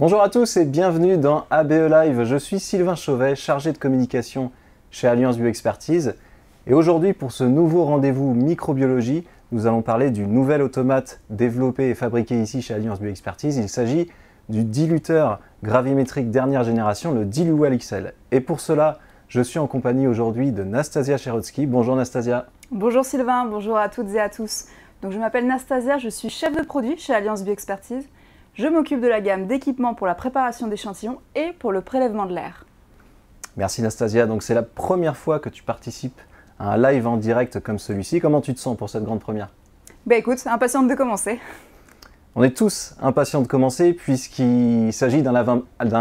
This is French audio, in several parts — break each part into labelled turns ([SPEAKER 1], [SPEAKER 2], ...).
[SPEAKER 1] Bonjour à tous et bienvenue dans ABE Live. Je suis Sylvain Chauvet, chargé de communication chez Alliance Bioexpertise. Et aujourd'hui, pour ce nouveau rendez-vous microbiologie, nous allons parler du nouvel automate développé et fabriqué ici chez Alliance Bioexpertise. Il s'agit du diluteur gravimétrique dernière génération, le Diluwell XL. Et pour cela, je suis en compagnie aujourd'hui de Nastasia Cherotsky. Bonjour Nastasia.
[SPEAKER 2] Bonjour Sylvain, bonjour à toutes et à tous. Donc, je m'appelle Nastasia, je suis chef de produit chez Alliance Bioexpertise. Je m'occupe de la gamme d'équipements pour la préparation d'échantillons et pour le prélèvement de l'air.
[SPEAKER 1] Merci Nastasia. Donc c'est la première fois que tu participes à un live en direct comme celui-ci. Comment tu te sens pour cette grande première?
[SPEAKER 2] Écoute, impatiente de commencer.
[SPEAKER 1] On est tous impatients de commencer puisqu'il s'agit d'un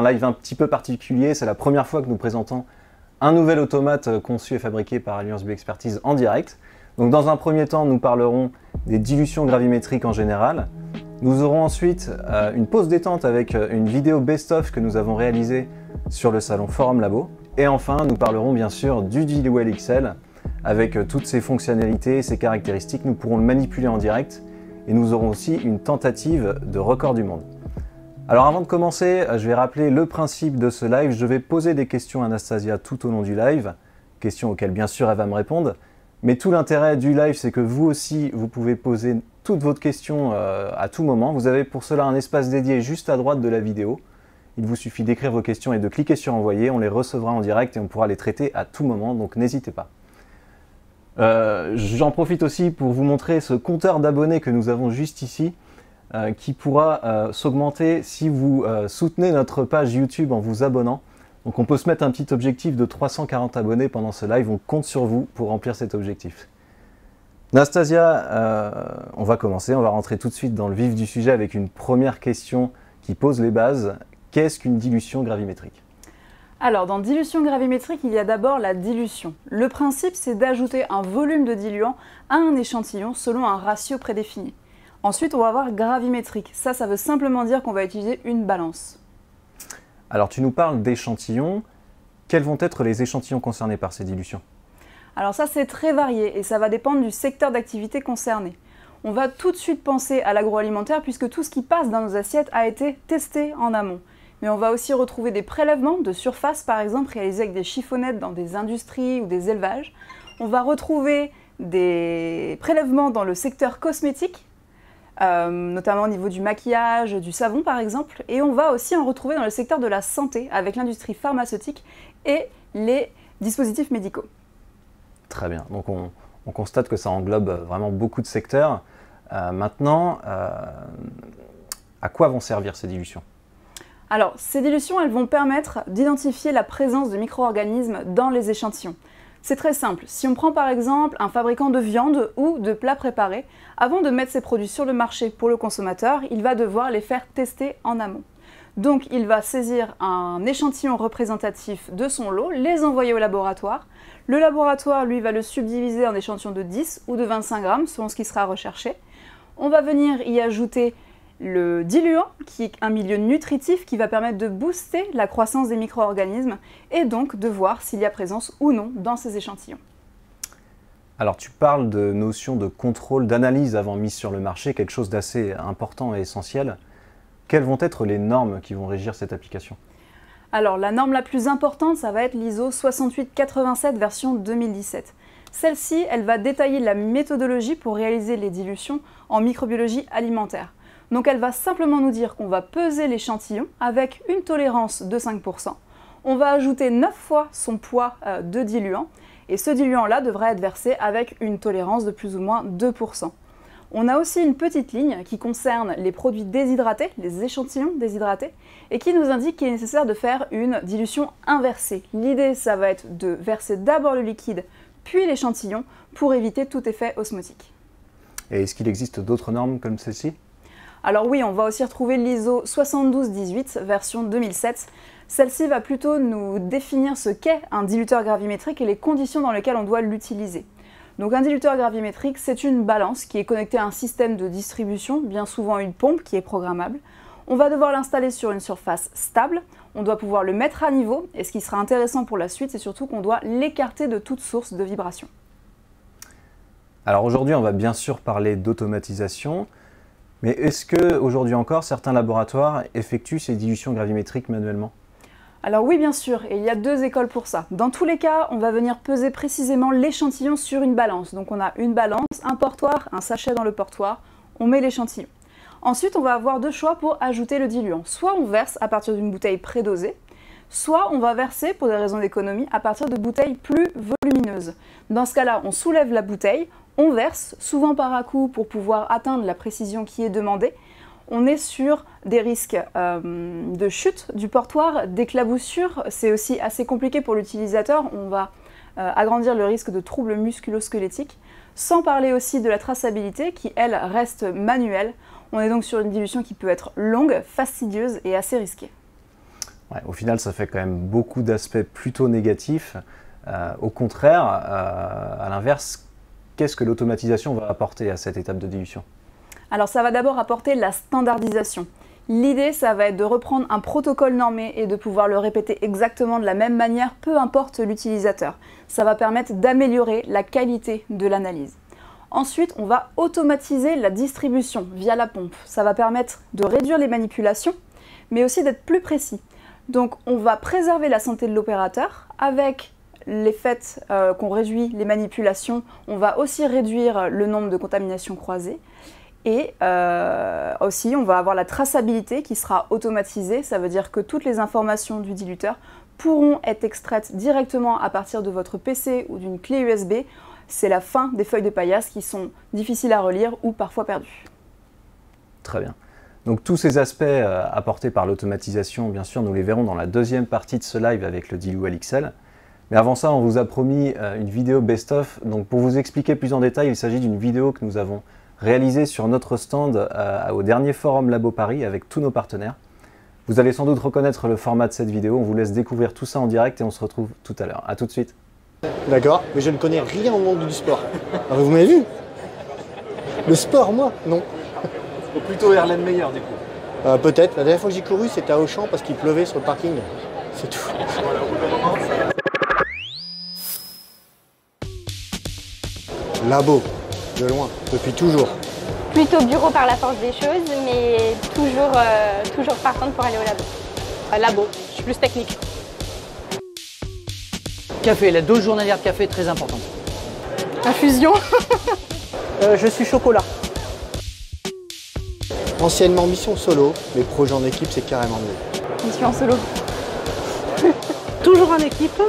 [SPEAKER 1] live un petit peu particulier. C'est la première fois que nous présentons un nouvel automate conçu et fabriqué par Alliance Bioexpertise en direct. Donc dans un premier temps, nous parlerons des dilutions gravimétriques en général. Nous aurons ensuite une pause détente avec une vidéo best-of que nous avons réalisée sur le salon Forum Labo. Et enfin, nous parlerons bien sûr du Diluwell XL avec toutes ses fonctionnalités, ses caractéristiques. Nous pourrons le manipuler en direct et nous aurons aussi une tentative de record du monde. Alors avant de commencer, je vais rappeler le principe de ce live. Je vais poser des questions à Nastasia tout au long du live, questions auxquelles bien sûr elle va me répondre. Mais tout l'intérêt du live, c'est que vous aussi, vous pouvez poser toutes vos questions à tout moment. Vous avez pour cela un espace dédié juste à droite de la vidéo. Il vous suffit d'écrire vos questions et de cliquer sur envoyer. On les recevra en direct et on pourra les traiter à tout moment, donc n'hésitez pas. J'en profite aussi pour vous montrer ce compteur d'abonnés que nous avons juste ici, qui pourra s'augmenter si vous soutenez notre page YouTube en vous abonnant. Donc on peut se mettre un petit objectif de 340 abonnés pendant ce live. On compte sur vous pour remplir cet objectif. Nastasia, on va commencer. On va rentrer tout de suite dans le vif du sujet avec une première question qui pose les bases. Qu'est-ce qu'une dilution gravimétrique?
[SPEAKER 2] Alors, dans dilution gravimétrique, il y a d'abord la dilution. Le principe, c'est d'ajouter un volume de diluant à un échantillon selon un ratio prédéfini. Ensuite, on va avoir gravimétrique. Ça veut simplement dire qu'on va utiliser une balance.
[SPEAKER 1] Alors, tu nous parles d'échantillons. Quels vont être les échantillons concernés par ces dilutions?
[SPEAKER 2] Alors ça, c'est très varié et ça va dépendre du secteur d'activité concerné. On va tout de suite penser à l'agroalimentaire puisque tout ce qui passe dans nos assiettes a été testé en amont. Mais on va aussi retrouver des prélèvements de surface, par exemple, réalisés avec des chiffonnettes dans des industries ou des élevages. On va retrouver des prélèvements dans le secteur cosmétique, notamment au niveau du maquillage, du savon par exemple, et on va aussi en retrouver dans le secteur de la santé avec l'industrie pharmaceutique et les dispositifs médicaux.
[SPEAKER 1] Très bien, donc on constate que ça englobe vraiment beaucoup de secteurs. Maintenant, à quoi vont servir ces dilutions?
[SPEAKER 2] Alors, ces dilutions, elles vont permettre d'identifier la présence de micro-organismes dans les échantillons. C'est très simple. Si on prend par exemple un fabricant de viande ou de plats préparés, avant de mettre ses produits sur le marché pour le consommateur, il va devoir les faire tester en amont. Donc il va saisir un échantillon représentatif de son lot, les envoyer au laboratoire. Le laboratoire, lui, va le subdiviser en échantillons de 10 ou de 25 grammes, selon ce qui sera recherché. On va venir y ajouter le diluant, qui est un milieu nutritif qui va permettre de booster la croissance des micro-organismes et donc de voir s'il y a présence ou non dans ces échantillons.
[SPEAKER 1] Alors tu parles de notion de contrôle, d'analyse avant mise sur le marché, quelque chose d'assez important et essentiel. Quelles vont être les normes qui vont régir cette application?
[SPEAKER 2] Alors la norme la plus importante, ça va être l'ISO 6887 version 2017. Celle-ci, elle va détailler la méthodologie pour réaliser les dilutions en microbiologie alimentaire. Donc elle va simplement nous dire qu'on va peser l'échantillon avec une tolérance de 5%. On va ajouter 9 fois son poids de diluant et ce diluant-là devra être versé avec une tolérance de plus ou moins 2%. On a aussi une petite ligne qui concerne les produits déshydratés, les échantillons déshydratés, et qui nous indique qu'il est nécessaire de faire une dilution inversée. L'idée, ça va être de verser d'abord le liquide, puis l'échantillon, pour éviter tout effet osmotique.
[SPEAKER 1] Et est-ce qu'il existe d'autres normes comme celle-ci?
[SPEAKER 2] Alors oui, on va aussi retrouver l'ISO 7218 version 2007. Celle-ci va plutôt nous définir ce qu'est un diluteur gravimétrique et les conditions dans lesquelles on doit l'utiliser. Donc un diluteur gravimétrique, c'est une balance qui est connectée à un système de distribution, bien souvent une pompe qui est programmable. On va devoir l'installer sur une surface stable, on doit pouvoir le mettre à niveau, et ce qui sera intéressant pour la suite, c'est surtout qu'on doit l'écarter de toute source de vibration.
[SPEAKER 1] Alors aujourd'hui, on va bien sûr parler d'automatisation. Mais est-ce qu'aujourd'hui encore, certains laboratoires effectuent ces dilutions gravimétriques manuellement?
[SPEAKER 2] Alors oui, bien sûr, et il y a 2 écoles pour ça. Dans tous les cas, on va venir peser précisément l'échantillon sur une balance. Donc on a une balance, un portoir, un sachet dans le portoir, on met l'échantillon. Ensuite, on va avoir 2 choix pour ajouter le diluant. Soit on verse à partir d'une bouteille prédosée, soit on va verser, pour des raisons d'économie, à partir de bouteilles plus volumineuses. Dans ce cas-là, on soulève la bouteille, on verse, souvent par à-coup pour pouvoir atteindre la précision qui est demandée. On est sur des risques de chute du portoir, d'éclaboussure. C'est aussi assez compliqué pour l'utilisateur. On va agrandir le risque de troubles musculo-squelettiques. Sans parler aussi de la traçabilité qui, elle, reste manuelle. On est donc sur une dilution qui peut être longue, fastidieuse et assez risquée.
[SPEAKER 1] Ouais, au final, ça fait quand même beaucoup d'aspects plutôt négatifs. Au contraire, à l'inverse, qu'est-ce que l'automatisation va apporter à cette étape de dilution?
[SPEAKER 2] Alors ça va d'abord apporter la standardisation. L'idée, ça va être de reprendre un protocole normé et de pouvoir le répéter exactement de la même manière, peu importe l'utilisateur. Ça va permettre d'améliorer la qualité de l'analyse. Ensuite, on va automatiser la distribution via la pompe. Ça va permettre de réduire les manipulations, mais aussi d'être plus précis. Donc on va préserver la santé de l'opérateur avec les faits qu'on réduit les manipulations. On va aussi réduire le nombre de contaminations croisées. Et aussi, on va avoir la traçabilité qui sera automatisée. Ça veut dire que toutes les informations du diluteur pourront être extraites directement à partir de votre PC ou d'une clé USB. C'est la fin des feuilles de paillasse qui sont difficiles à relire ou parfois perdues.
[SPEAKER 1] Très bien. Donc tous ces aspects apportés par l'automatisation, bien sûr, nous les verrons dans la deuxième partie de ce live avec le Dilu LXL. Mais avant ça, on vous a promis une vidéo best-of. Donc pour vous expliquer plus en détail, il s'agit d'une vidéo que nous avons réalisée sur notre stand au dernier Forum Labo Paris avec tous nos partenaires. Vous allez sans doute reconnaître le format de cette vidéo. On vous laisse découvrir tout ça en direct et on se retrouve tout à l'heure. A tout de suite.
[SPEAKER 3] D'accord, mais je ne connais rien au monde du sport. Ah, vous m'avez vu? Le sport, moi? Non.
[SPEAKER 1] Plutôt Erlen Meyer du coup.
[SPEAKER 3] Peut-être. La dernière fois que j'ai couru, c'était à Auchan parce qu'il pleuvait sur le parking. C'est tout. Labo, de loin, depuis toujours.
[SPEAKER 4] Plutôt bureau par la force des choses, mais toujours partante pour aller au labo.
[SPEAKER 5] Labo, je suis plus technique. Café, la dose journalière de café est très importante.
[SPEAKER 2] Infusion.
[SPEAKER 5] Je suis chocolat.
[SPEAKER 3] Anciennement mission solo, mais projet en équipe, c'est carrément mieux.
[SPEAKER 2] Mission en solo.
[SPEAKER 6] Toujours en équipe,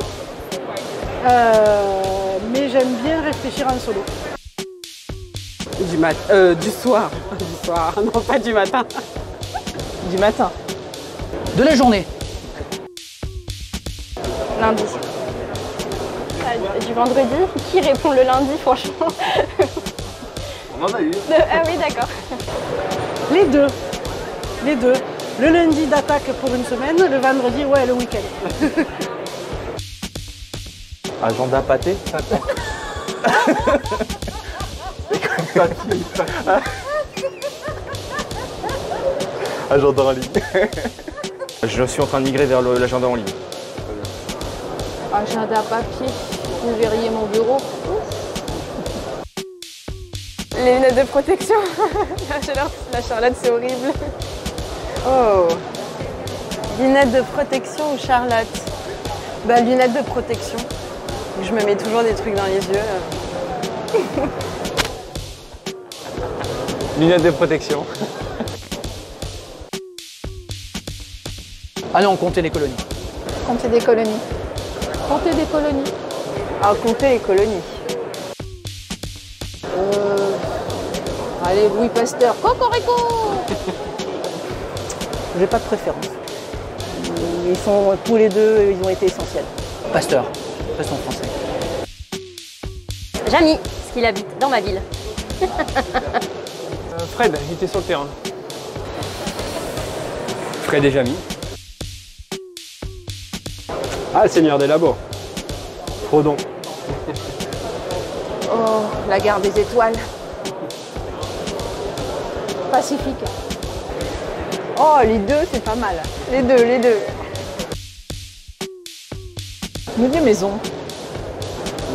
[SPEAKER 6] mais j'aime bien réfléchir en solo.
[SPEAKER 7] Du soir. Du soir, non pas du matin. Du matin.
[SPEAKER 5] De la journée.
[SPEAKER 4] Lundi. Du vendredi. Qui répond le lundi, franchement?
[SPEAKER 1] On en a eu.
[SPEAKER 4] Ah oui, d'accord.
[SPEAKER 6] Les deux. Les deux. Le lundi d'attaque pour une semaine, le vendredi, ouais, le week-end.
[SPEAKER 1] Agenda pâté. Agenda en ligne.
[SPEAKER 8] Je suis en train de migrer vers l'agenda en ligne.
[SPEAKER 9] Agenda papier, vous verriez mon bureau.
[SPEAKER 4] Les lunettes de protection. La Charlotte, c'est horrible.
[SPEAKER 10] Oh, lunettes de protection ou Charlotte? Bah, lunettes de protection. Je me mets toujours des trucs dans les yeux.
[SPEAKER 8] Lunettes de protection.
[SPEAKER 5] Ah non, comptez les colonies.
[SPEAKER 9] Compter des colonies. Compter des colonies.
[SPEAKER 10] Ah, compter les colonies.
[SPEAKER 9] Allez, Louis Pasteur. Cocorico.
[SPEAKER 6] J'ai pas de préférence. Ils sont tous les deux, ils ont été essentiels.
[SPEAKER 5] Pasteur, restons français.
[SPEAKER 4] Jamy, parce qu'il habite dans ma ville.
[SPEAKER 8] Fred, il était sur le terrain. Fred et Jamy. Ah, le seigneur des labos. Frodon.
[SPEAKER 9] Oh, la gare des étoiles. Pacifique.
[SPEAKER 10] Oh, les deux, c'est pas mal. Les deux, les deux.
[SPEAKER 6] Milieu maison.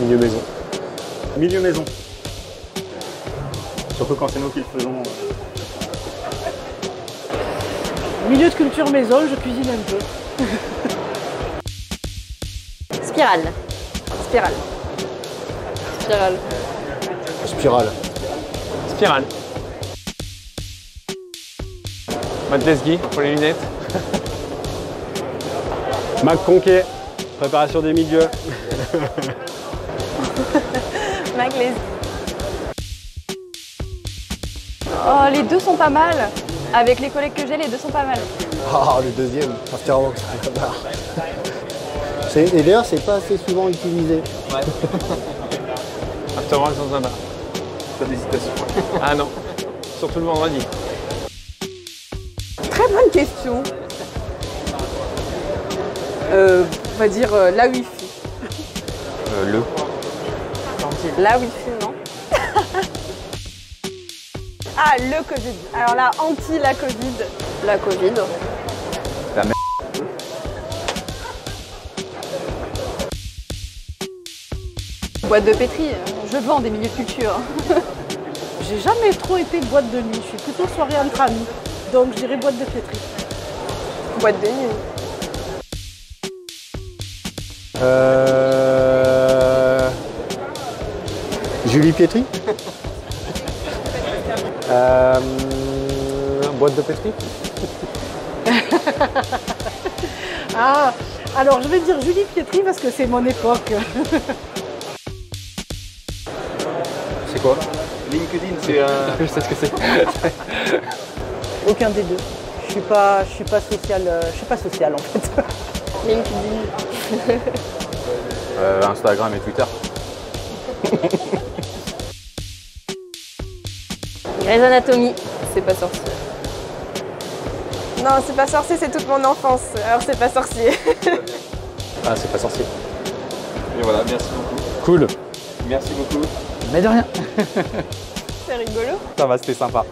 [SPEAKER 8] Milieu maison.
[SPEAKER 11] Milieu maison. Surtout quand c'est nous qui le faisons.
[SPEAKER 6] Milieu de culture maison, je cuisine un peu.
[SPEAKER 4] Spirale.
[SPEAKER 10] Spirale. Spirale.
[SPEAKER 3] Spirale.
[SPEAKER 8] Spirale. Matt Lesguy pour les lunettes. Mac Conquet, préparation des milieux.
[SPEAKER 10] Mac les... Oh, les deux sont pas mal. Avec les collègues que j'ai, les deux sont pas mal.
[SPEAKER 3] Ah, le deuxième, Afterworks. Et d'ailleurs, c'est pas assez souvent utilisé.
[SPEAKER 8] Ouais. Afterworks dans un bar. Pas d'hésitation. Ah non, surtout le vendredi.
[SPEAKER 10] Très bonne question. On va dire la Wi-Fi.
[SPEAKER 8] Le.
[SPEAKER 10] La Wi-Fi, non. Ah, le Covid. Alors là, anti la Covid. La Covid.
[SPEAKER 8] La merde.
[SPEAKER 10] Boîte de pétri, je vends des milieux de culture.
[SPEAKER 6] J'ai jamais trop été boîte de nuit, je suis plutôt soirée entre amis. Donc je dirais boîte de pétri.
[SPEAKER 10] Boîte de nuit.
[SPEAKER 3] Julie Pietri.
[SPEAKER 8] Boîte de pétri.
[SPEAKER 6] Ah, alors je vais dire Julie Pietri parce que c'est mon époque.
[SPEAKER 8] C'est quoi? LinkedIn, c'est un... Je sais ce que c'est.
[SPEAKER 5] Aucun des deux. Je suis pas social en fait.
[SPEAKER 10] LinkedIn.
[SPEAKER 8] Instagram et Twitter.
[SPEAKER 4] Grey's Anatomy.
[SPEAKER 10] C'est pas sorcier. Non, c'est pas sorcier, c'est toute mon enfance. Alors c'est pas sorcier.
[SPEAKER 8] Ah, c'est pas sorcier. Et voilà, merci beaucoup. Cool. Merci beaucoup.
[SPEAKER 5] Mais de rien.
[SPEAKER 10] C'est rigolo.
[SPEAKER 8] Ça va, c'était sympa.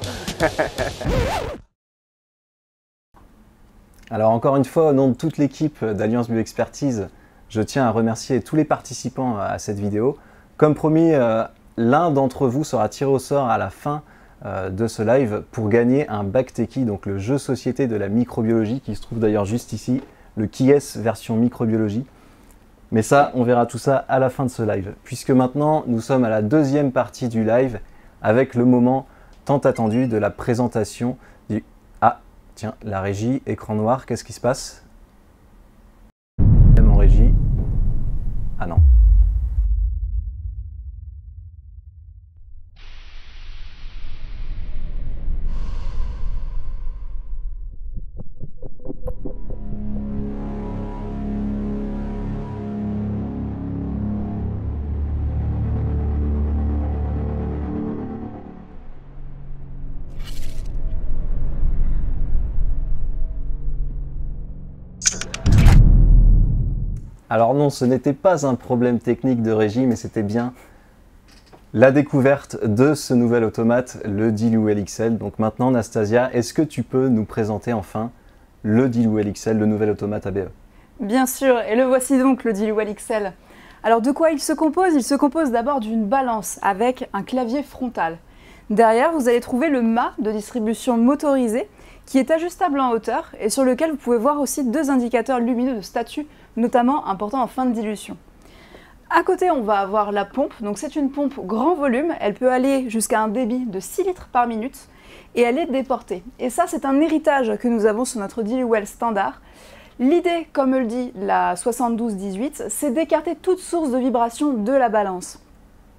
[SPEAKER 1] Alors encore une fois, au nom de toute l'équipe d'Alliance Bioexpertise, je tiens à remercier tous les participants à cette vidéo. Comme promis, l'un d'entre vous sera tiré au sort à la fin de ce live pour gagner un Bacteki, donc le jeu société de la microbiologie, qui se trouve d'ailleurs juste ici, le Kies version microbiologie. Mais ça, on verra tout ça à la fin de ce live, puisque maintenant nous sommes à la deuxième partie du live avec le moment tant attendu de la présentation du... Ah, tiens, la régie, écran noir, qu'est-ce qui se passe? Même en régie. Ah non. Alors non, ce n'était pas un problème technique de régie, mais c'était bien la découverte de ce nouvel automate, le Diluel XL. Donc maintenant, Nastasia, est-ce que tu peux nous présenter enfin le Diluel XL, le nouvel automate ABE?
[SPEAKER 2] Bien sûr, et le voici donc, le Diluel XL. Alors de quoi il se compose? Il se compose d'abord d'une balance avec un clavier frontal. Derrière, vous allez trouver le mât de distribution motorisé qui est ajustable en hauteur et sur lequel vous pouvez voir aussi deux indicateurs lumineux de statut, notamment importants en fin de dilution. À côté, on va avoir la pompe. Donc c'est une pompe grand volume. Elle peut aller jusqu'à un débit de 6 litres par minute et elle est déportée. Et ça, c'est un héritage que nous avons sur notre Diluel standard. L'idée, comme le dit la 7218, c'est d'écarter toute source de vibration de la balance.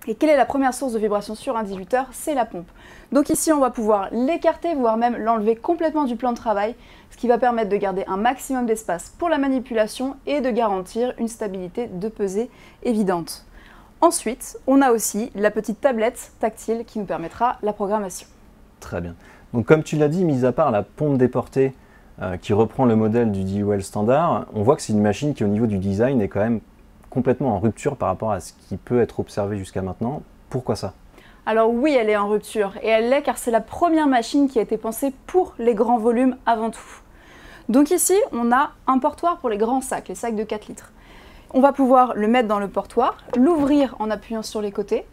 [SPEAKER 2] Et quelle est la première source de vibration sur un diluteur? C'est la pompe. Donc ici, on va pouvoir l'écarter, voire même l'enlever complètement du plan de travail, ce qui va permettre de garder un maximum d'espace pour la manipulation et de garantir une stabilité de pesée évidente. Ensuite, on a aussi la petite tablette tactile qui nous permettra la programmation.
[SPEAKER 1] Très bien. Donc comme tu l'as dit, mis à part la pompe déportée qui reprend le modèle du Diluel standard, on voit que c'est une machine qui au niveau du design est quand même complètement en rupture par rapport à ce qui peut être observé jusqu'à maintenant. Pourquoi ça?
[SPEAKER 2] Alors oui, elle est en rupture, et elle l'est car c'est la première machine qui a été pensée pour les grands volumes avant tout. Donc ici, on a un portoir pour les grands sacs, les sacs de 4 litres. On va pouvoir le mettre dans le portoir, l'ouvrir en appuyant sur les côtés,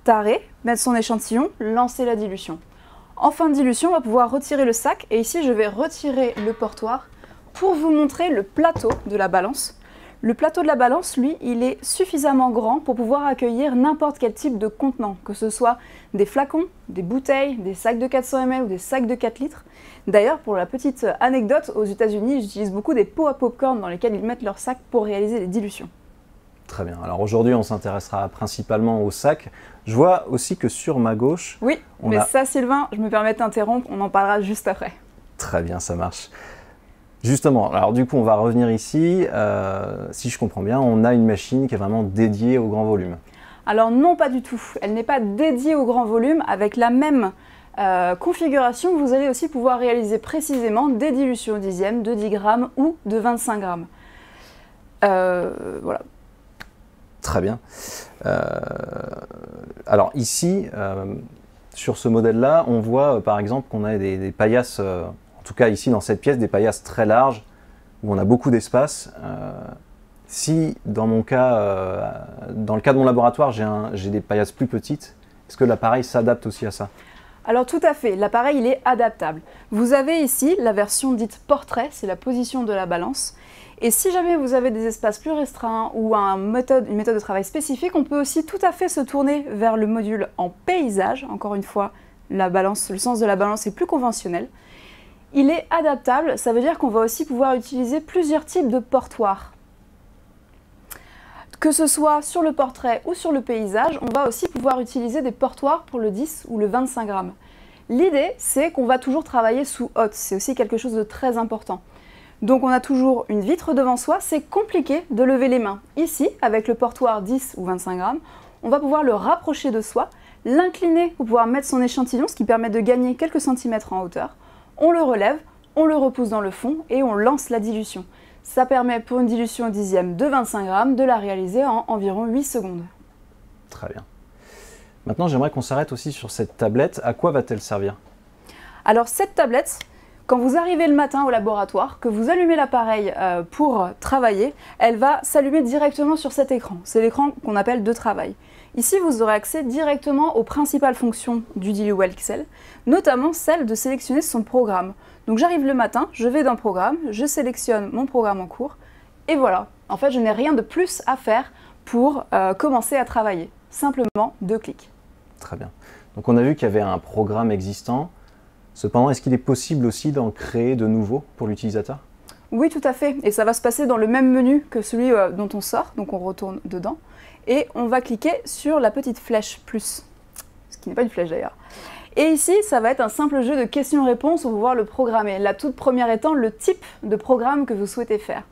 [SPEAKER 2] tarer, mettre son échantillon, lancer la dilution. En fin de dilution, on va pouvoir retirer le sac et ici je vais retirer le portoir pour vous montrer le plateau de la balance. Le plateau de la balance, lui, il est suffisamment grand pour pouvoir accueillir n'importe quel type de contenant, que ce soit des flacons, des bouteilles, des sacs de 400 ml ou des sacs de 4 litres. D'ailleurs, pour la petite anecdote, aux États-Unis, ils utilisent beaucoup des pots à popcorn dans lesquels ils mettent leurs sacs pour réaliser les dilutions.
[SPEAKER 1] Très bien. Alors aujourd'hui, on s'intéressera principalement aux sacs. Je vois aussi que sur ma gauche...
[SPEAKER 2] Oui, mais ça, Sylvain, je me permets de t'interrompre, on en parlera juste après.
[SPEAKER 1] Très bien, ça marche. Justement, alors du coup, on va revenir ici. Si je comprends bien, on a une machine qui est vraiment dédiée au grand volume.
[SPEAKER 2] Alors non, pas du tout. Elle n'est pas dédiée au grand volume. Avec la même configuration, vous allez aussi pouvoir réaliser précisément des dilutions au dixième de 10 grammes ou de 25 grammes. Voilà.
[SPEAKER 1] Très bien. Alors ici, sur ce modèle-là, on voit par exemple qu'on a des paillasses... En tout cas ici dans cette pièce, des paillasses très larges où on a beaucoup d'espace. Si dans mon cas, dans le cas de mon laboratoire, j'ai des paillasses plus petites, est-ce que l'appareil s'adapte aussi à ça?
[SPEAKER 2] Alors tout à fait, l'appareil il est adaptable. Vous avez ici la version dite portrait, c'est la position de la balance. Et si jamais vous avez des espaces plus restreints ou une méthode de travail spécifique, on peut aussi tout à fait se tourner vers le module en paysage. Encore une fois, la balance, le sens de la balance est plus conventionnel. Il est adaptable, ça veut dire qu'on va aussi pouvoir utiliser plusieurs types de portoirs. Que ce soit sur le portrait ou sur le paysage, on va aussi pouvoir utiliser des portoirs pour le 10 ou le 25 grammes. L'idée, c'est qu'on va toujours travailler sous hotte, c'est aussi quelque chose de très important. Donc on a toujours une vitre devant soi, c'est compliqué de lever les mains. Ici, avec le portoir 10 ou 25 grammes, on va pouvoir le rapprocher de soi, l'incliner pour pouvoir mettre son échantillon, ce qui permet de gagner quelques centimètres en hauteur. On le relève, on le repousse dans le fond et on lance la dilution. Ça permet pour une dilution au dixième de 25 grammes de la réaliser en environ 8 secondes.
[SPEAKER 1] Très bien. Maintenant, j'aimerais qu'on s'arrête aussi sur cette tablette. À quoi va-t-elle servir?
[SPEAKER 2] Alors cette tablette, quand vous arrivez le matin au laboratoire, que vous allumez l'appareil pour travailler, elle va s'allumer directement sur cet écran. C'est l'écran qu'on appelle de travail. Ici, vous aurez accès directement aux principales fonctions du DILUwell XL, notamment celle de sélectionner son programme. Donc j'arrive le matin, je vais dans Programme, je sélectionne mon programme en cours, et voilà. En fait, je n'ai rien de plus à faire pour commencer à travailler. Simplement 2 clics.
[SPEAKER 1] Très bien. Donc on a vu qu'il y avait un programme existant. Cependant, est-ce qu'il est possible aussi d'en créer de nouveaux pour l'utilisateur?
[SPEAKER 2] Oui, tout à fait. Et ça va se passer dans le même menu que celui dont on sort, donc on retourne dedans. Et on va cliquer sur la petite flèche plus, ce qui n'est pas une flèche d'ailleurs. Et ici, ça va être un simple jeu de questions-réponses, on va pouvoir le programmer. La toute première étant le type de programme que vous souhaitez faire.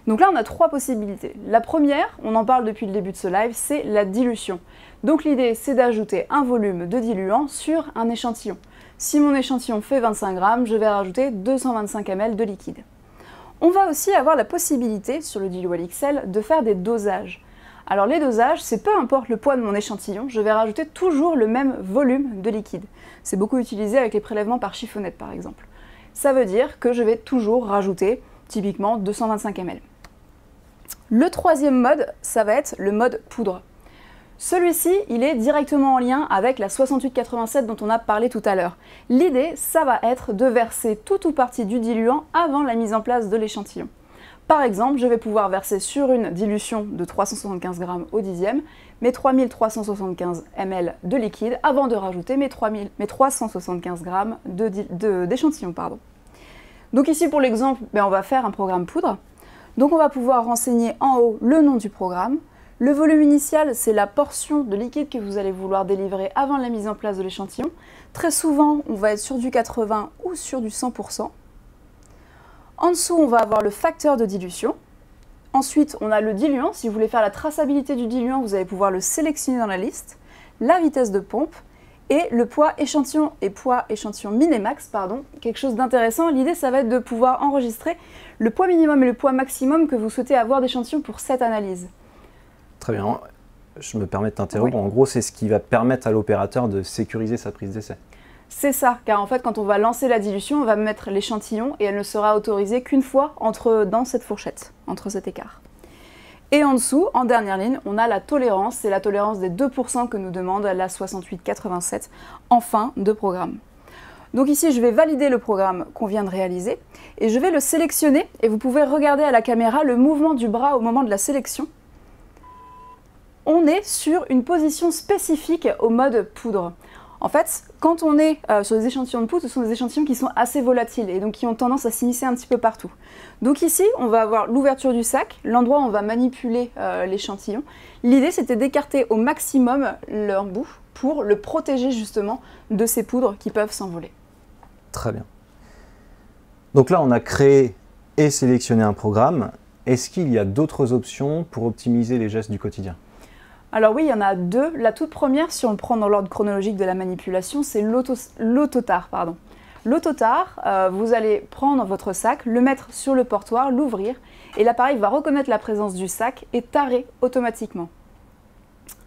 [SPEAKER 2] Donc là, on a 3 possibilités. La première, on en parle depuis le début de ce live, c'est la dilution. Donc l'idée, c'est d'ajouter un volume de diluant sur un échantillon. Si mon échantillon fait 25 grammes, je vais rajouter 225 ml de liquide. On va aussi avoir la possibilité, sur le DILUwell XL, de faire des dosages. Alors les dosages, c'est peu importe le poids de mon échantillon, je vais rajouter toujours le même volume de liquide. C'est beaucoup utilisé avec les prélèvements par chiffonnette par exemple. Ça veut dire que je vais toujours rajouter typiquement 225 ml. Le troisième mode, ça va être le mode poudre. Celui-ci, il est directement en lien avec la 6887 dont on a parlé tout à l'heure. L'idée, ça va être de verser tout ou partie du diluant avant la mise en place de l'échantillon. Par exemple, je vais pouvoir verser sur une dilution de 375 grammes au dixième mes 3375 ml de liquide avant de rajouter mes 375 grammes d'échantillon. Donc ici, pour l'exemple, on va faire un programme poudre. Donc on va pouvoir renseigner en haut le nom du programme. Le volume initial, c'est la portion de liquide que vous allez vouloir délivrer avant la mise en place de l'échantillon. Très souvent, on va être sur du 80 ou sur du 100%. En dessous, on va avoir le facteur de dilution. Ensuite, on a le diluant. Si vous voulez faire la traçabilité du diluant, vous allez pouvoir le sélectionner dans la liste. La vitesse de pompe et le poids échantillon et poids échantillon min-max, quelque chose d'intéressant. L'idée, ça va être de pouvoir enregistrer le poids minimum et le poids maximum que vous souhaitez avoir d'échantillon pour cette analyse.
[SPEAKER 1] Très bien. Je me permets de t'interrompre. Oui. En gros, c'est ce qui va permettre à l'opérateur de sécuriser sa prise d'essai.
[SPEAKER 2] C'est ça, car en fait, quand on va lancer la dilution, on va mettre l'échantillon et elle ne sera autorisée qu'une fois dans cette fourchette, entre cet écart. Et en dessous, en dernière ligne, on a la tolérance. C'est la tolérance des 2% que nous demande la 6887 en fin de programme. Donc ici, je vais valider le programme qu'on vient de réaliser et je vais le sélectionner et vous pouvez regarder à la caméra le mouvement du bras au moment de la sélection. On est sur une position spécifique au mode poudre. En fait, quand on est sur des échantillons de poudre, ce sont des échantillons qui sont assez volatiles et donc qui ont tendance à s'immiscer un petit peu partout. Donc ici, on va avoir l'ouverture du sac, l'endroit où on va manipuler l'échantillon. L'idée, c'était d'écarter au maximum l'embout pour le protéger justement de ces poudres qui peuvent s'envoler.
[SPEAKER 1] Très bien. Donc là, on a créé et sélectionné un programme. Est-ce qu'il y a d'autres options pour optimiser les gestes du quotidien?
[SPEAKER 2] Alors oui, il y en a deux. La toute première, si on le prend dans l'ordre chronologique de la manipulation, c'est l'autotar. L'autotar, vous allez prendre votre sac, le mettre sur le portoir, l'ouvrir, et l'appareil va reconnaître la présence du sac et tarer automatiquement.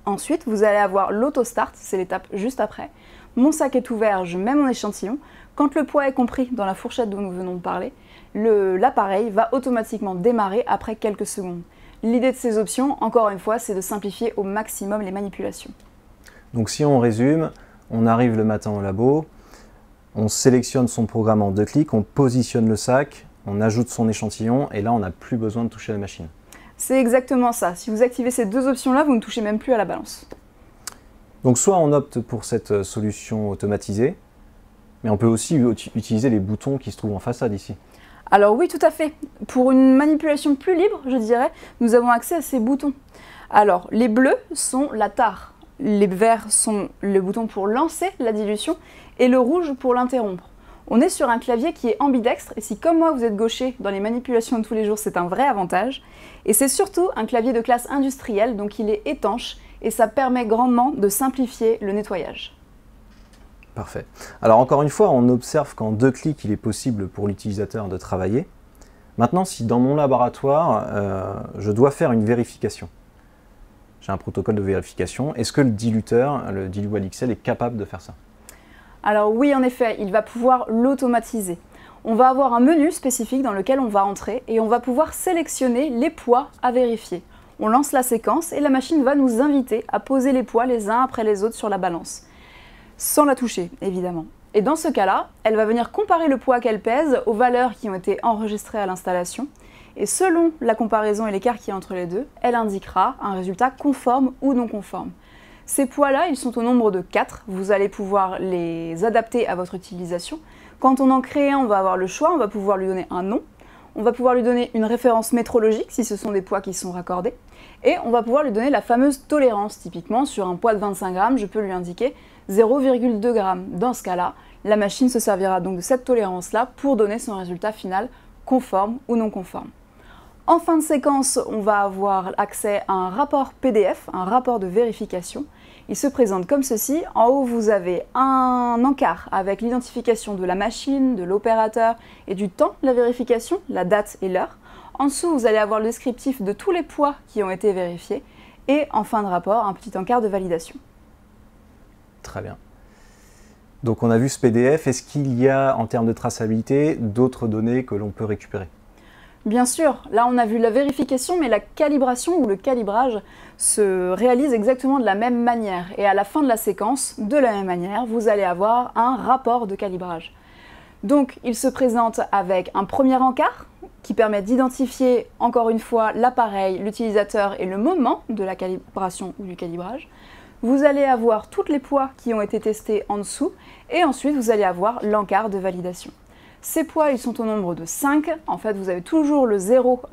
[SPEAKER 2] Ensuite, vous allez avoir l'autostart, c'est l'étape juste après. Mon sac est ouvert, je mets mon échantillon. Quand le poids est compris dans la fourchette dont nous venons de parler, l'appareil va automatiquement démarrer après quelques secondes. L'idée de ces options, encore une fois, c'est de simplifier au maximum les manipulations.
[SPEAKER 1] Donc si on résume, on arrive le matin au labo, on sélectionne son programme en 2 clics, on positionne le sac, on ajoute son échantillon et là on n'a plus besoin de toucher la machine.
[SPEAKER 2] C'est exactement ça. Si vous activez ces deux options-là, vous ne touchez même plus à la balance.
[SPEAKER 1] Donc soit on opte pour cette solution automatisée, mais on peut aussi utiliser les boutons qui se trouvent en façade ici.
[SPEAKER 2] Alors oui, tout à fait. Pour une manipulation plus libre, je dirais, nous avons accès à ces boutons. Alors, les bleus sont la tare, les verts sont le bouton pour lancer la dilution et le rouge pour l'interrompre. On est sur un clavier qui est ambidextre et si comme moi vous êtes gaucher dans les manipulations de tous les jours, c'est un vrai avantage. Et c'est surtout un clavier de classe industrielle, donc il est étanche et ça permet grandement de simplifier le nettoyage.
[SPEAKER 1] Parfait. Alors encore une fois, on observe qu'en 2 clics, il est possible pour l'utilisateur de travailler. Maintenant, si dans mon laboratoire, je dois faire une vérification, j'ai un protocole de vérification, est-ce que le diluteur, le Diluwell XL, est capable de faire ça?
[SPEAKER 2] Alors oui, en effet, il va pouvoir l'automatiser. On va avoir un menu spécifique dans lequel on va entrer et on va pouvoir sélectionner les poids à vérifier. On lance la séquence et la machine va nous inviter à poser les poids les uns après les autres sur la balance. Sans la toucher, évidemment. Et dans ce cas-là, elle va venir comparer le poids qu'elle pèse aux valeurs qui ont été enregistrées à l'installation. Et selon la comparaison et l'écart qu'il y a entre les deux, elle indiquera un résultat conforme ou non conforme. Ces poids-là, ils sont au nombre de 4. Vous allez pouvoir les adapter à votre utilisation. Quand on en crée un, on va avoir le choix, on va pouvoir lui donner un nom. On va pouvoir lui donner une référence métrologique si ce sont des poids qui sont raccordés. Et on va pouvoir lui donner la fameuse tolérance. Typiquement, sur un poids de 25 grammes, je peux lui indiquer 0,2 g. Dans ce cas-là, la machine se servira donc de cette tolérance-là pour donner son résultat final conforme ou non conforme. En fin de séquence, on va avoir accès à un rapport PDF, un rapport de vérification. Il se présente comme ceci. En haut, vous avez un encart avec l'identification de la machine, de l'opérateur et du temps de la vérification, la date et l'heure. En dessous, vous allez avoir le descriptif de tous les poids qui ont été vérifiés. Et en fin de rapport, un petit encart de validation.
[SPEAKER 1] Très bien. Donc on a vu ce PDF. Est-ce qu'il y a, en termes de traçabilité, d'autres données que l'on peut récupérer?
[SPEAKER 2] Bien sûr, là on a vu la vérification, mais la calibration ou le calibrage se réalise exactement de la même manière. Et à la fin de la séquence, de la même manière, vous allez avoir un rapport de calibrage. Donc il se présente avec un premier encart qui permet d'identifier encore une fois l'appareil, l'utilisateur et le moment de la calibration ou du calibrage. Vous allez avoir tous les poids qui ont été testés en dessous et ensuite vous allez avoir l'encart de validation. Ces poids, ils sont au nombre de 5. En fait, vous avez toujours le 0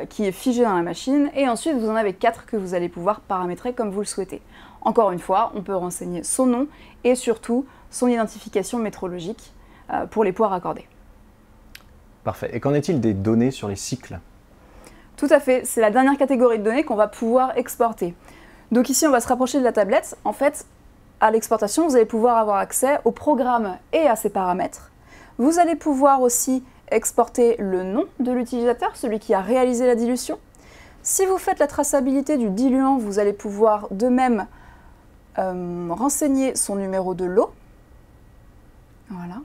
[SPEAKER 2] qui est figé dans la machine et ensuite vous en avez 4 que vous allez pouvoir paramétrer comme vous le souhaitez. Encore une fois, on peut renseigner son nom et surtout son identification métrologique pour les poids raccordés.
[SPEAKER 1] Parfait. Et qu'en est-il des données sur les cycles?
[SPEAKER 2] Tout à fait, c'est la dernière catégorie de données qu'on va pouvoir exporter. Donc ici, on va se rapprocher de la tablette. En fait, à l'exportation, vous allez pouvoir avoir accès au programme et à ses paramètres. Vous allez pouvoir aussi exporter le nom de l'utilisateur, celui qui a réalisé la dilution. Si vous faites la traçabilité du diluant, vous allez pouvoir de même renseigner son numéro de lot. Voilà.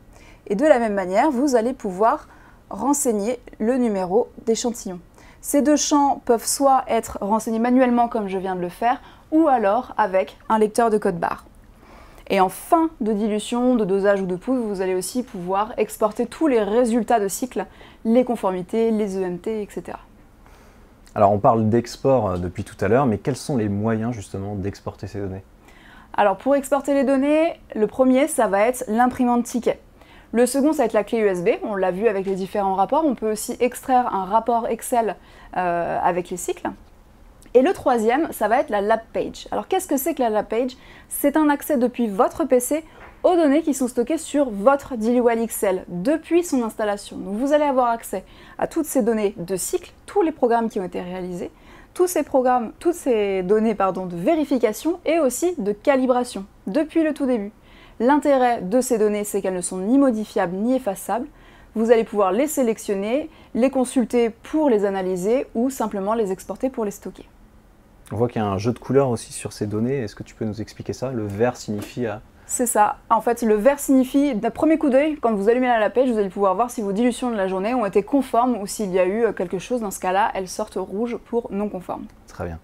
[SPEAKER 2] Et de la même manière, vous allez pouvoir renseigner le numéro d'échantillon. Ces deux champs peuvent soit être renseignés manuellement comme je viens de le faire, ou alors avec un lecteur de code barre. Et en fin de dilution, de dosage ou de poudre, vous allez aussi pouvoir exporter tous les résultats de cycle, les conformités, les EMT, etc.
[SPEAKER 1] Alors on parle d'export depuis tout à l'heure, mais quels sont les moyens justement d'exporter ces données?
[SPEAKER 2] Alors pour exporter les données, le premier, ça va être l'imprimante ticket. Le second, ça va être la clé USB, on l'a vu avec les différents rapports. On peut aussi extraire un rapport Excel avec les cycles. Et le troisième, ça va être la Lab Page. Alors qu'est-ce que c'est que la Lab Page? C'est un accès depuis votre PC aux données qui sont stockées sur votre DILUwell XL depuis son installation. Donc vous allez avoir accès à toutes ces données de cycle, tous les programmes qui ont été réalisés, toutes ces données de vérification et aussi de calibration depuis le tout début. L'intérêt de ces données, c'est qu'elles ne sont ni modifiables ni effaçables. Vous allez pouvoir les sélectionner, les consulter pour les analyser ou simplement les exporter pour les stocker.
[SPEAKER 1] On voit qu'il y a un jeu de couleurs aussi sur ces données. Est-ce que tu peux nous expliquer ça? Le vert signifie à...
[SPEAKER 2] C'est ça. En fait, le vert signifie, d'un premier coup d'œil, quand vous allumez la Lab Page, vous allez pouvoir voir si vos dilutions de la journée ont été conformes ou s'il y a eu quelque chose. Dans ce cas-là, elles sortent rouges pour non conformes.
[SPEAKER 1] Très bien.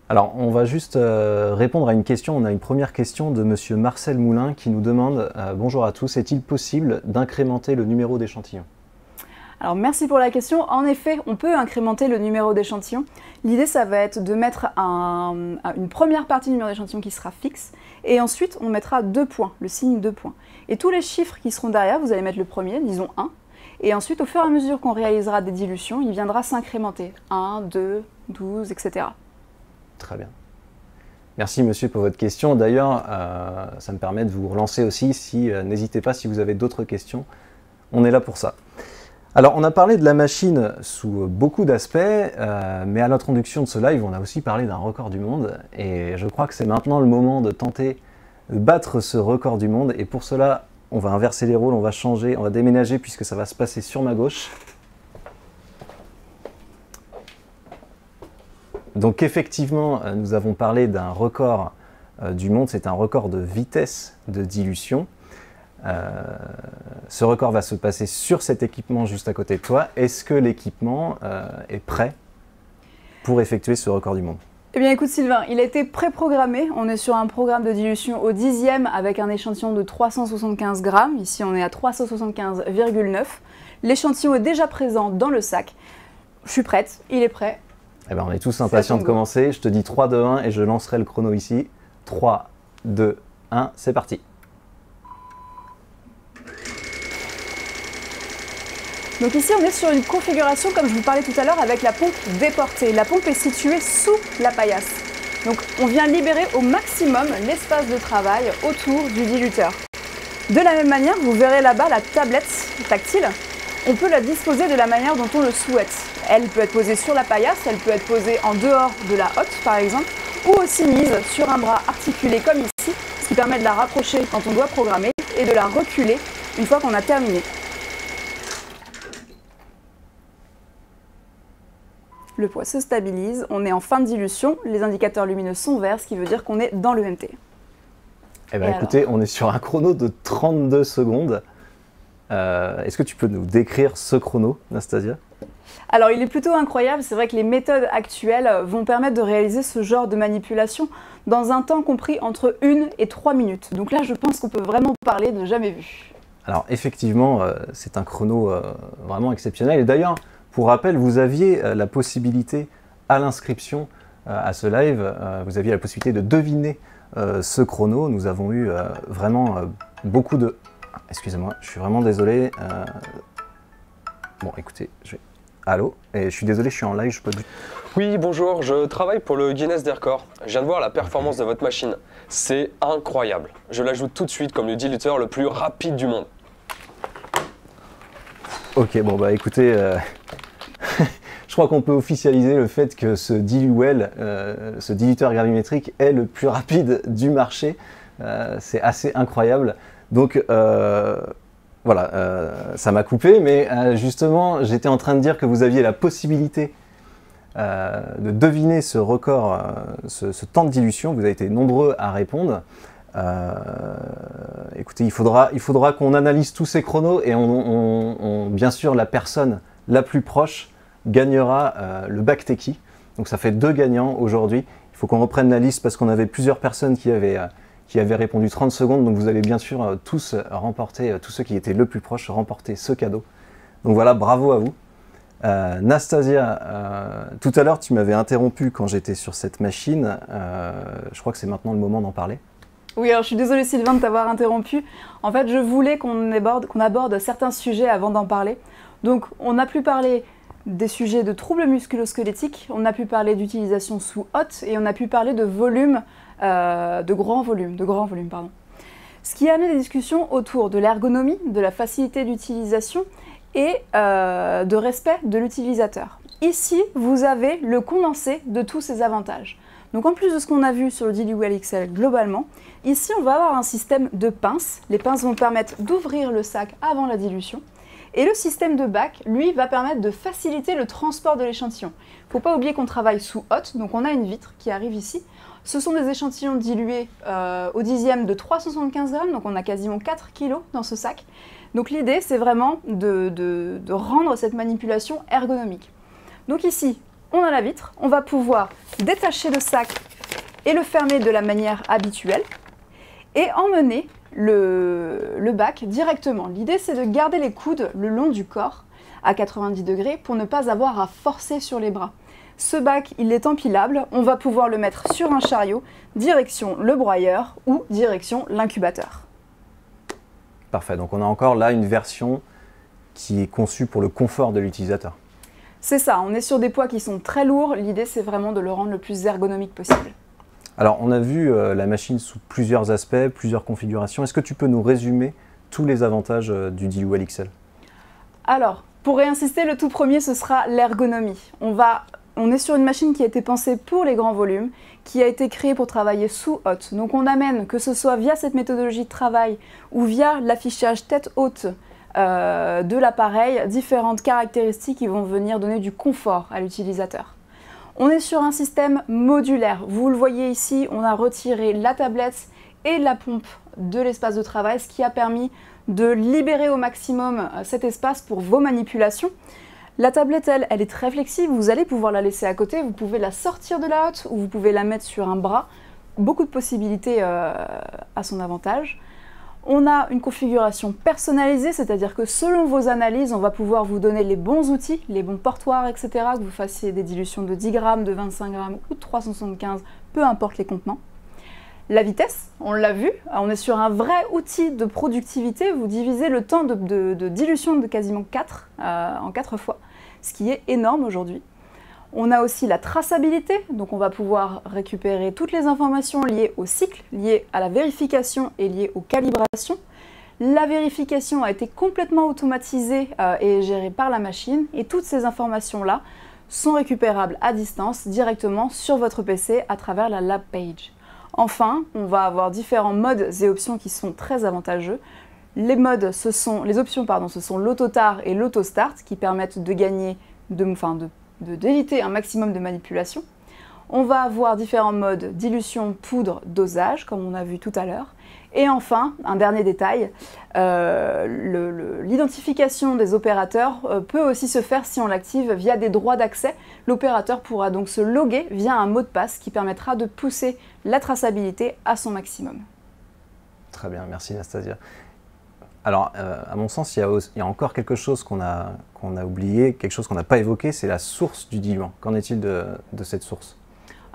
[SPEAKER 1] Alors, on va juste répondre à une question. On a une première question de monsieur Marcel Moulin qui nous demande bonjour à tous, est-il possible d'incrémenter le numéro d'échantillon?
[SPEAKER 2] Alors merci pour la question. En effet, on peut incrémenter le numéro d'échantillon. L'idée, ça va être de mettre une première partie du numéro d'échantillon qui sera fixe et ensuite on mettra 2 points, le signe 2 points. Et tous les chiffres qui seront derrière, vous allez mettre le premier, disons 1, et ensuite au fur et à mesure qu'on réalisera des dilutions, il viendra s'incrémenter. 1, 2, 12, etc.
[SPEAKER 1] Très bien. Merci monsieur pour votre question. D'ailleurs, ça me permet de vous relancer aussi. N'hésitez pas si vous avez d'autres questions. On est là pour ça. Alors, on a parlé de la machine sous beaucoup d'aspects, mais à l'introduction de ce live, on a aussi parlé d'un record du monde. Et je crois que c'est maintenant le moment de tenter de battre ce record du monde. Et pour cela, on va inverser les rôles, on va changer, on va déménager puisque ça va se passer sur ma gauche. Donc effectivement, nous avons parlé d'un record du monde, c'est un record de vitesse de dilution. Ce record va se passer sur cet équipement juste à côté de toi. Est-ce que l'équipement est prêt pour effectuer ce record du monde?
[SPEAKER 2] Eh bien écoute Sylvain, il a été préprogrammé. On est sur un programme de dilution au 10e avec un échantillon de 375 grammes. Ici on est à 375,9. L'échantillon est déjà présent dans le sac. Je suis prête, il est prêt.
[SPEAKER 1] Eh bien, on est tous impatients de commencer. Je te dis 3, 2, 1 et je lancerai le chrono ici. 3, 2, 1, c'est parti.
[SPEAKER 2] Donc ici, on est sur une configuration, comme je vous parlais tout à l'heure, avec la pompe déportée. La pompe est située sous la paillasse. Donc on vient libérer au maximum l'espace de travail autour du diluteur. De la même manière, vous verrez là-bas la tablette tactile. On peut la disposer de la manière dont on le souhaite. Elle peut être posée sur la paillasse, elle peut être posée en dehors de la hotte par exemple, ou aussi mise sur un bras articulé comme ici, ce qui permet de la rapprocher quand on doit programmer et de la reculer une fois qu'on a terminé. Le poids se stabilise, on est en fin de dilution, les indicateurs lumineux sont verts, ce qui veut dire qu'on est dans l'EMT.
[SPEAKER 1] Eh bien écoutez, on est sur un chrono de 32 secondes. Est-ce que tu peux nous décrire ce chrono, Nastasia?
[SPEAKER 2] Alors il est plutôt incroyable, c'est vrai que les méthodes actuelles vont permettre de réaliser ce genre de manipulation dans un temps compris entre 1 et 3 minutes. Donc là je pense qu'on peut vraiment parler de jamais vu.
[SPEAKER 1] Alors effectivement, c'est un chrono vraiment exceptionnel. Et d'ailleurs, pour rappel, vous aviez la possibilité à l'inscription à ce live, vous aviez la possibilité de deviner ce chrono. Nous avons eu vraiment beaucoup de... Excusez-moi, je suis vraiment désolé. Bon, écoutez, Allô? Et je suis désolé, je suis en live, je peux...
[SPEAKER 11] Oui, bonjour, je travaille pour le Guinness des records. Je viens de voir la performance de votre machine. C'est incroyable. Je l'ajoute tout de suite comme le diluteur le plus rapide du monde.
[SPEAKER 1] Ok, bon bah écoutez, je crois qu'on peut officialiser le fait que ce DILUwell, ce diluteur gravimétrique, est le plus rapide du marché. C'est assez incroyable. Donc voilà, ça m'a coupé, mais justement, j'étais en train de dire que vous aviez la possibilité de deviner ce record, ce temps de dilution. Vous avez été nombreux à répondre. Écoutez, il faudra qu'on analyse tous ces chronos et bien sûr, la personne la plus proche gagnera le bac techie. Donc ça fait 2 gagnants aujourd'hui. Il faut qu'on reprenne la liste parce qu'on avait plusieurs personnes qui avaient qui avez répondu 30 secondes. Donc vous allez bien sûr tous remporter, tous ceux qui étaient le plus proches, remporter ce cadeau. Donc voilà, bravo à vous. Nastasia, tout à l'heure tu m'avais interrompu quand j'étais sur cette machine. Je crois que c'est maintenant le moment d'en parler.
[SPEAKER 2] Oui, alors je suis désolée Sylvain de t'avoir interrompu. En fait, je voulais qu'on aborde certains sujets avant d'en parler. Donc, on a pu parler des sujets de troubles musculo-squelettiques, on a pu parler d'utilisation sous hotte et on a pu parler de volume, de grand volume, pardon. Ce qui a amené des discussions autour de l'ergonomie, de la facilité d'utilisation et de respect de l'utilisateur. Ici, vous avez le condensé de tous ces avantages. Donc en plus de ce qu'on a vu sur le Diluwell XL globalement, ici on va avoir un système de pinces. Les pinces vont permettre d'ouvrir le sac avant la dilution. Et le système de bac, lui, va permettre de faciliter le transport de l'échantillon. Il ne faut pas oublier qu'on travaille sous hotte, donc on a une vitre qui arrive ici. Ce sont des échantillons dilués au dixième de 375 grammes, donc on a quasiment 4 kg dans ce sac. Donc l'idée, c'est vraiment de rendre cette manipulation ergonomique. Donc ici, on a la vitre, on va pouvoir détacher le sac et le fermer de la manière habituelle et emmener le bac directement. L'idée, c'est de garder les coudes le long du corps à 90 degrés pour ne pas avoir à forcer sur les bras. Ce bac, il est empilable, on va pouvoir le mettre sur un chariot, direction le broyeur ou direction l'incubateur.
[SPEAKER 1] Parfait, donc on a encore là une version qui est conçue pour le confort de l'utilisateur.
[SPEAKER 2] C'est ça, on est sur des poids qui sont très lourds, l'idée c'est vraiment de le rendre le plus ergonomique possible.
[SPEAKER 1] Alors on a vu la machine sous plusieurs aspects, plusieurs configurations. Est-ce que tu peux nous résumer tous les avantages du Diluwell XL?
[SPEAKER 2] Alors, pour réinsister, le tout premier ce sera l'ergonomie. On est sur une machine qui a été pensée pour les grands volumes, qui a été créée pour travailler sous hotte. Donc on amène, que ce soit via cette méthodologie de travail ou via l'affichage tête haute de l'appareil, différentes caractéristiques qui vont venir donner du confort à l'utilisateur. On est sur un système modulaire. Vous le voyez ici, on a retiré la tablette et la pompe de l'espace de travail, ce qui a permis de libérer au maximum cet espace pour vos manipulations. La tablette, elle est très flexible, vous allez pouvoir la laisser à côté, vous pouvez la sortir de la hotte ou vous pouvez la mettre sur un bras. Beaucoup de possibilités à son avantage. On a une configuration personnalisée, c'est-à-dire que selon vos analyses, on va pouvoir vous donner les bons outils, les bons portoirs, etc. Que vous fassiez des dilutions de 10 grammes, de 25 grammes ou de 375, peu importe les contenants. La vitesse, on l'a vu, on est sur un vrai outil de productivité. Vous divisez le temps de dilution de quasiment 4 en 4 fois, ce qui est énorme aujourd'hui. On a aussi la traçabilité, donc on va pouvoir récupérer toutes les informations liées au cycle, liées à la vérification et liées aux calibrations. La vérification a été complètement automatisée et gérée par la machine et toutes ces informations-là sont récupérables à distance directement sur votre PC à travers la Lab Page. Enfin, on va avoir différents modes et options qui sont très avantageux. Les options, ce sont l'auto-tar et l'auto-start qui permettent de gagner, d'éviter un maximum de manipulation. On va avoir différents modes dilution, poudre, dosage, comme on a vu tout à l'heure. Et enfin, un dernier détail, l'identification des opérateurs peut aussi se faire si on l'active via des droits d'accès. L'opérateur pourra donc se loguer via un mot de passe qui permettra de pousser la traçabilité à son maximum.
[SPEAKER 1] Très bien, merci Nastasia. Alors, à mon sens, il y a encore quelque chose qu'on a oublié, quelque chose qu'on n'a pas évoqué, c'est la source du diluant. Qu'en est-il de cette source?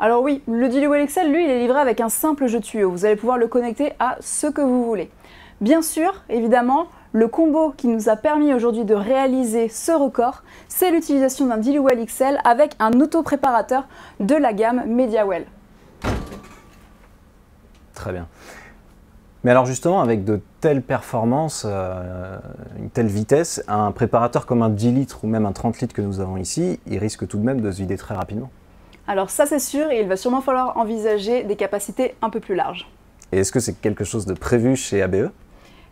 [SPEAKER 2] Alors oui, le Diluwell XL, lui, il est livré avec un simple jeu tuyau. Vous allez pouvoir le connecter à ce que vous voulez. Bien sûr, évidemment, le combo qui nous a permis aujourd'hui de réaliser ce record, c'est l'utilisation d'un Diluwell XL avec un auto-préparateur de la gamme MediaWell.
[SPEAKER 1] Très bien. Mais alors justement, avec de telles performances, une telle vitesse, un préparateur comme un 10 litres ou même un 30 litres que nous avons ici, il risque tout de même de se vider très rapidement.
[SPEAKER 2] Alors ça c'est sûr, et il va sûrement falloir envisager des capacités un peu plus larges.
[SPEAKER 1] Et est-ce que c'est quelque chose de prévu chez ABE?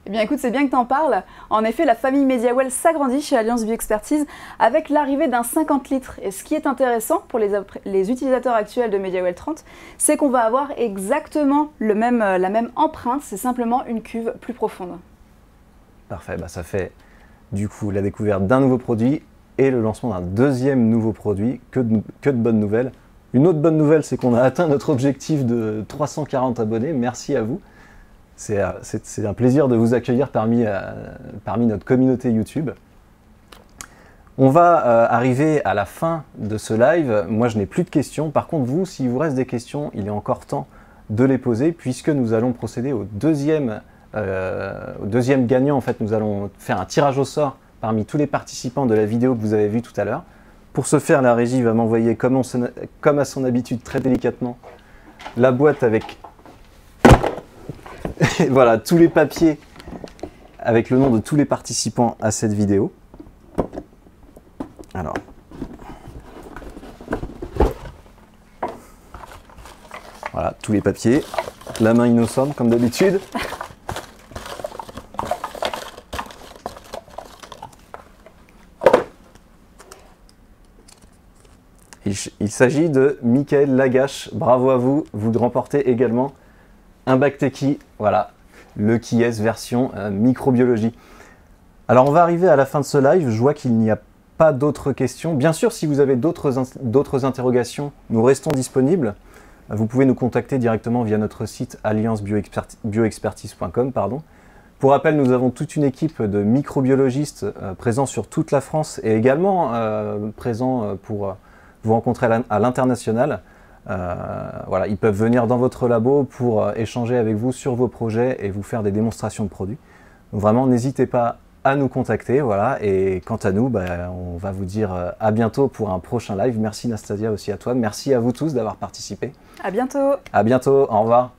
[SPEAKER 2] Eh bien écoute, c'est bien que tu en parles. En effet, la famille MediaWell s'agrandit chez Alliance Bioexpertise avec l'arrivée d'un 50 litres. Et ce qui est intéressant pour les utilisateurs actuels de MediaWell 30, c'est qu'on va avoir exactement la même empreinte, c'est simplement une cuve plus profonde.
[SPEAKER 1] Parfait, ça fait du coup la découverte d'un nouveau produit et le lancement d'un deuxième nouveau produit. Que de bonnes nouvelles. Une autre bonne nouvelle, c'est qu'on a atteint notre objectif de 340 abonnés. Merci à vous. C'est un plaisir de vous accueillir parmi notre communauté YouTube. On va arriver à la fin de ce live. Moi, je n'ai plus de questions. Par contre, vous, s'il vous reste des questions, il est encore temps de les poser puisque nous allons procéder au deuxième gagnant. En fait, nous allons faire un tirage au sort parmi tous les participants de la vidéo que vous avez vue tout à l'heure. Pour ce faire, la régie va m'envoyer, comme à son habitude, très délicatement, la boîte avec voilà, tous les papiers avec le nom de tous les participants à cette vidéo. Alors, voilà, tous les papiers, la main innocente comme d'habitude. Il s'agit de Michael Lagache. Bravo à vous, vous remportez également un bac Techie, voilà, le KIES version microbiologie. Alors on va arriver à la fin de ce live, je vois qu'il n'y a pas d'autres questions. Bien sûr, si vous avez d'autres interrogations, nous restons disponibles. Vous pouvez nous contacter directement via notre site alliancebioexpertise.com. Pour rappel, nous avons toute une équipe de microbiologistes présents sur toute la France et également présents pour vous rencontrer à l'international. Voilà, ils peuvent venir dans votre labo pour échanger avec vous sur vos projets et vous faire des démonstrations de produits. Donc vraiment, n'hésitez pas à nous contacter. Voilà. Et quant à nous, on va vous dire à bientôt pour un prochain live. Merci Nastasia aussi à toi. Merci à vous tous d'avoir participé.
[SPEAKER 2] À bientôt.
[SPEAKER 1] À bientôt. Au revoir.